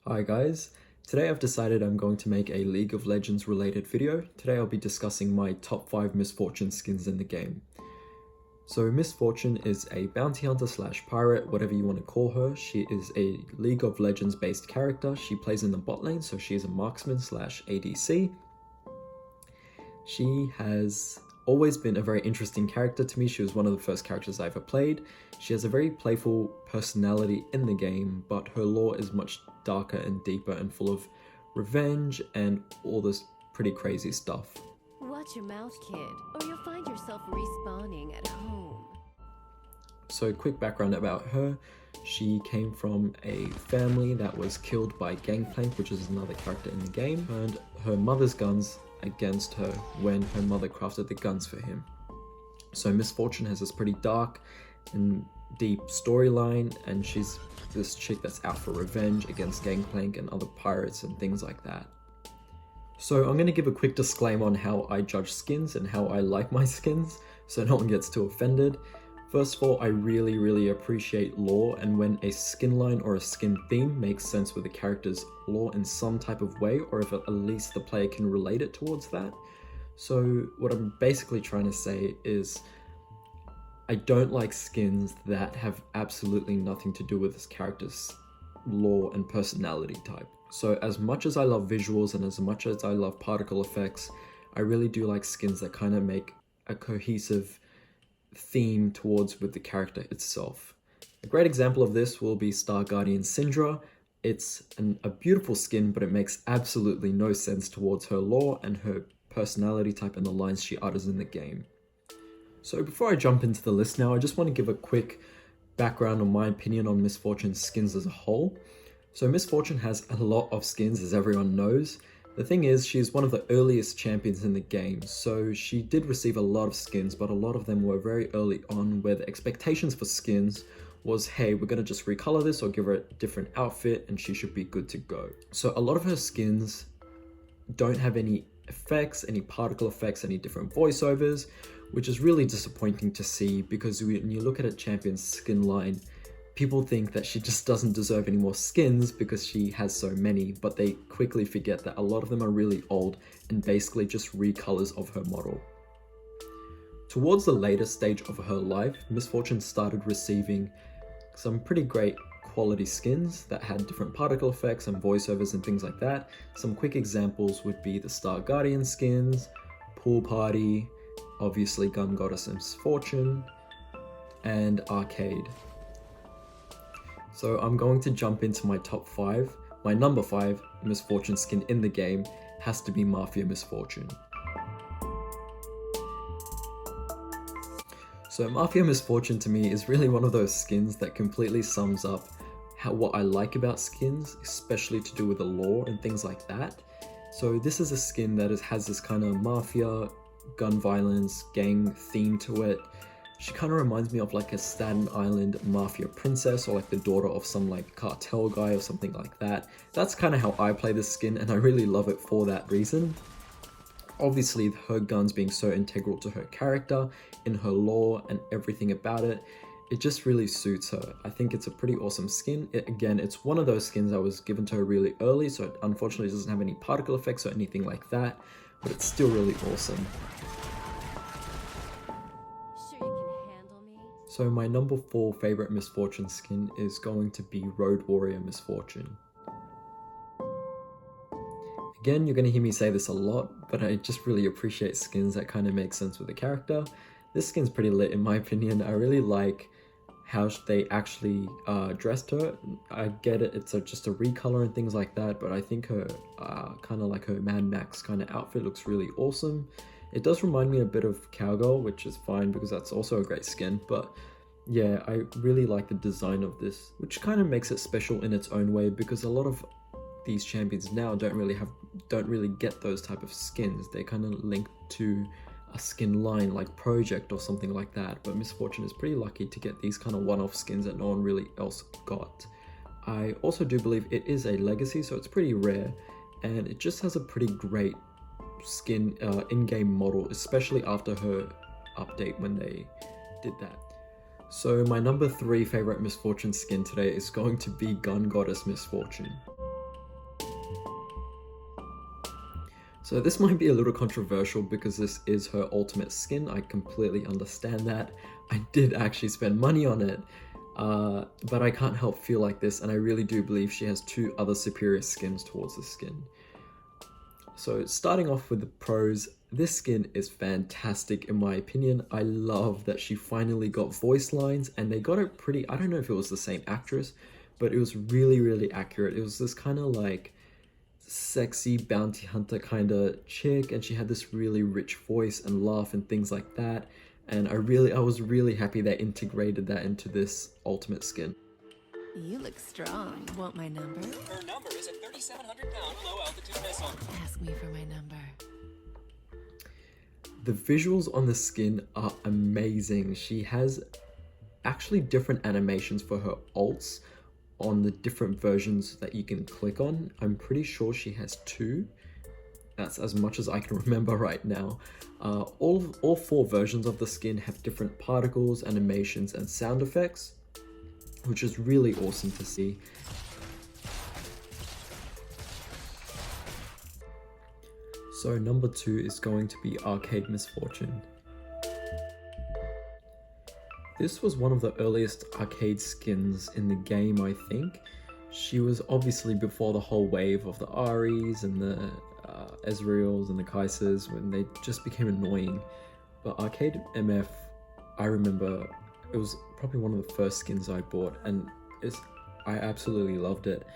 Hi guys, today I've decided I'm going to make a League of Legends related video. Today I'll be discussing my top 5 Miss Fortune skins in the game. So Miss Fortune is a bounty hunter slash pirate, whatever you want to call her. She is a League of Legends based character. She plays in the bot lane, so she is a marksman slash ADC. She has always been a very interesting character to me. She was one of the first characters I ever played. She has a very playful personality in the game, but her lore is much darker and deeper and full of revenge and all this pretty crazy stuff. Watch your mouth, kid, or you'll find yourself respawning at home. So quick background about her. She came from a family that was killed by Gangplank, which is another character in the game, and her mother's guns against her when her mother crafted the guns for him. So Miss Fortune has this pretty dark and deep storyline, and she's this chick that's out for revenge against Gangplank and other pirates and things like that. So I'm going to give a quick disclaimer on how I judge skins and how I like my skins, so no one gets too offended. First of all, I really appreciate lore, and when a skin line or a skin theme makes sense with the character's lore in some type of way, or if at least the player can relate it towards that. So what I'm basically trying to say is I don't like skins that have absolutely nothing to do with this character's lore and personality type. So as much as I love visuals and as much as I love particle effects, I really do like skins that kind of make a cohesive theme towards with the character itself. A great example of this will be Star Guardian Syndra. It's a beautiful skin, but it makes absolutely no sense towards her lore and her personality type and the lines she utters in the game. So before I jump into the list now, I just want to give a quick background on my opinion on Miss Fortune's skins as a whole. So Miss Fortune has a lot of skins, as everyone knows. The thing is, she's one of the earliest champions in the game, so she did receive a lot of skins, but a lot of them were very early on, where the expectations for skins was, hey, we're going to just recolor this or give her a different outfit and she should be good to go. So a lot of her skins don't have any effects, any particle effects, any different voiceovers, which is really disappointing to see, because when you look at a champion's skin line, people think that she just doesn't deserve any more skins because she has so many, but they quickly forget that a lot of them are really old and basically just recolors of her model. Towards the later stage of her life, Miss Fortune started receiving some pretty great quality skins that had different particle effects and voiceovers and things like that. Some quick examples would be the Star Guardian skins, Pool Party, obviously Gun Goddess Miss Fortune, and Arcade. So I'm going to jump into my top 5. My number 5 Miss Fortune skin in the game has to be Mafia Miss Fortune. So Mafia Miss Fortune to me is really one of those skins that completely sums up what I like about skins, especially to do with the lore and things like that. So this is a skin that has this kind of mafia, gun violence, gang theme to it. She kind of reminds me of like a Staten Island mafia princess, or like the daughter of some like cartel guy or something like that. That's kind of how I play this skin, and I really love it for that reason. Obviously, her guns being so integral to her character, in her lore and everything about it, it just really suits her. I think it's a pretty awesome skin. Again, it's one of those skins that was given to her really early, so it unfortunately doesn't have any particle effects or anything like that, but it's still really awesome. So my number 4 favorite Miss Fortune skin is going to be Road Warrior Miss Fortune. Again, you're going to hear me say this a lot, but I just really appreciate skins that kind of make sense with the character. This skin's pretty lit in my opinion. I really like how they actually dressed her. I get it, it's just a recolor and things like that, but I think her kind of like her Mad Max kind of outfit looks really awesome. It does remind me a bit of Cowgirl, which is fine because that's also a great skin, but yeah, I really like the design of this, which kind of makes it special in its own way, because a lot of these champions now don't really get those type of skins. They kind of link to a skin line like Project or something like that, but Miss Fortune is pretty lucky to get these kind of one-off skins that no one really else got. I also do believe it is a legacy, so it's pretty rare, and it just has a pretty great skin in-game model, especially after her update when they did that. So my number 3 favorite Miss Fortune skin today is going to be Gun Goddess Miss Fortune. So this might be a little controversial because this is her ultimate skin. I completely understand that. I did actually spend money on it, but I can't help feel like this, and I really do believe she has two other superior skins towards this skin. So starting off with the pros, this skin is fantastic in my opinion. I love that she finally got voice lines, and they got it pretty, I don't know if it was the same actress, but it was really, really accurate. It was this kind of like sexy bounty hunter kind of chick, and she had this really rich voice and laugh and things like that. And I was really happy they integrated that into this ultimate skin. You look strong. Want my number? Her number is a 3,700-pound low-altitude missile. Ask me for my number. The visuals on the skin are amazing. She has actually different animations for her ults on the different versions that you can click on. I'm pretty sure she has two. That's as much as I can remember right now. All four versions of the skin have different particles, animations, and sound effects, which is really awesome to see. So number 2 is going to be Arcade Miss Fortune. This was one of the earliest arcade skins in the game, I think. She was obviously before the whole wave of the Aries and the Ezreals and the Kaisers, when they just became annoying. But Arcade MF, I remember it was probably one of the first skins I bought, and I absolutely loved it.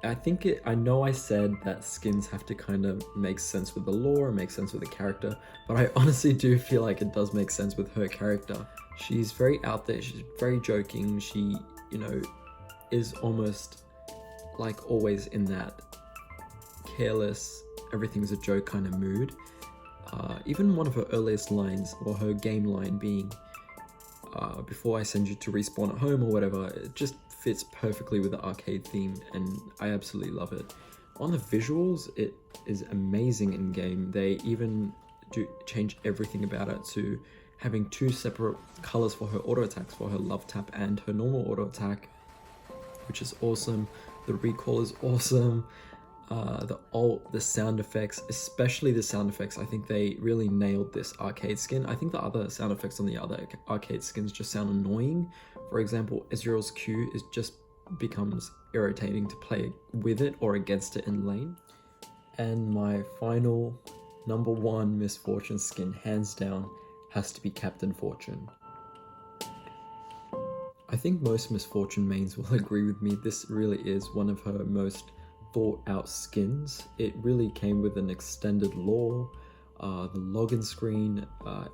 I know I said that skins have to kind of make sense with the lore and make sense with the character, but I honestly do feel like it does make sense with her character. She's very out there, she's very joking, she, is almost like always in that careless, everything's a joke kind of mood. Even one of her earliest lines, or her game line being, before I send you to respawn at home or whatever, it just fits perfectly with the arcade theme, and I absolutely love it. On the visuals, it is amazing in game. They even do change everything about it to having two separate colors for her auto attacks, for her love tap and her normal auto attack, which is awesome. The recall is awesome. The ult, the sound effects, especially the sound effects, I think they really nailed this arcade skin. I think the other sound effects on the other arcade skins just sound annoying. For example, Ezreal's Q just becomes irritating to play with it or against it in lane. And my final number 1 Miss Fortune skin, hands down, has to be Captain Fortune. I think most Miss Fortune mains will agree with me. This really is one of her most thought out skins. It really came with an extended lore, the login screen,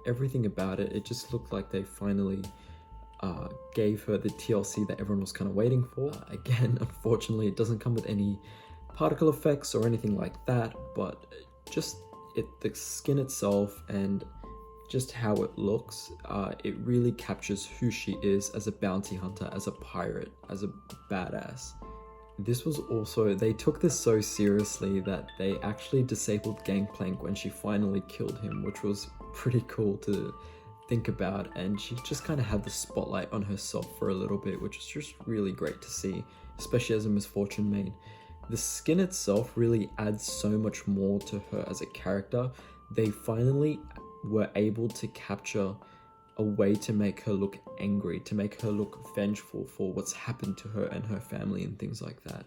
everything about it. It just looked like they finally gave her the TLC that everyone was kind of waiting for. Again, unfortunately, it doesn't come with any particle effects or anything like that, but just the skin itself and just how it looks, it really captures who she is as a bounty hunter, as a pirate, as a badass. This was also, they took this so seriously that they actually disabled Gangplank when she finally killed him, which was pretty cool to think about, and she just kind of had the spotlight on herself for a little bit, which is just really great to see, especially as a Miss Fortune main. The skin itself really adds so much more to her as a character. They finally were able to capture a way to make her look angry, to make her look vengeful for what's happened to her and her family and things like that,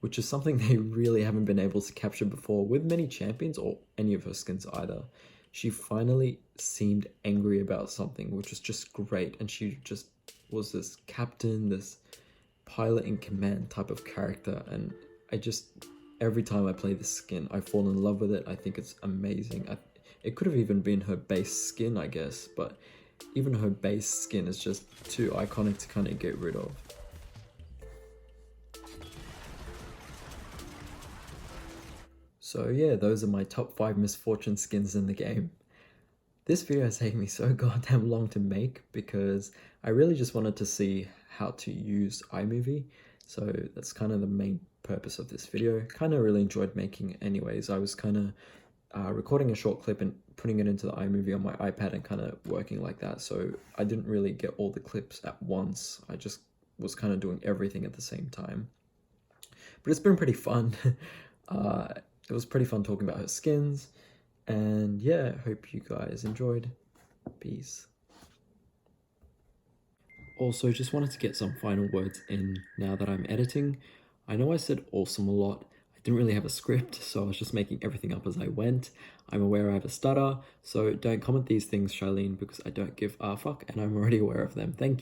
which is something they really haven't been able to capture before with many champions or any of her skins either. She finally seemed angry about something, which was just great, and she just was this captain, this pilot in command type of character, and every time I play this skin, I fall in love with it. I think it's amazing. It could have even been her base skin, I guess, but even her base skin is just too iconic to kind of get rid of. So yeah, those are my top 5 Miss Fortune skins in the game. This video has taken me so goddamn long to make because I really just wanted to see how to use iMovie. So that's kind of the main purpose of this video. Kind of really enjoyed making it anyways. I was kind of recording a short clip and putting it into the iMovie on my iPad and kind of working like that. So I didn't really get all the clips at once. I just was kind of doing everything at the same time. But it's been pretty fun. it was pretty fun talking about her skins. And yeah, hope you guys enjoyed. Peace. Also, just wanted to get some final words in now that I'm editing. I know I said awesome a lot. I didn't really have a script, so I was just making everything up as I went. I'm aware I have a stutter, so don't comment these things, Charlene, because I don't give a fuck and I'm already aware of them. Thank you.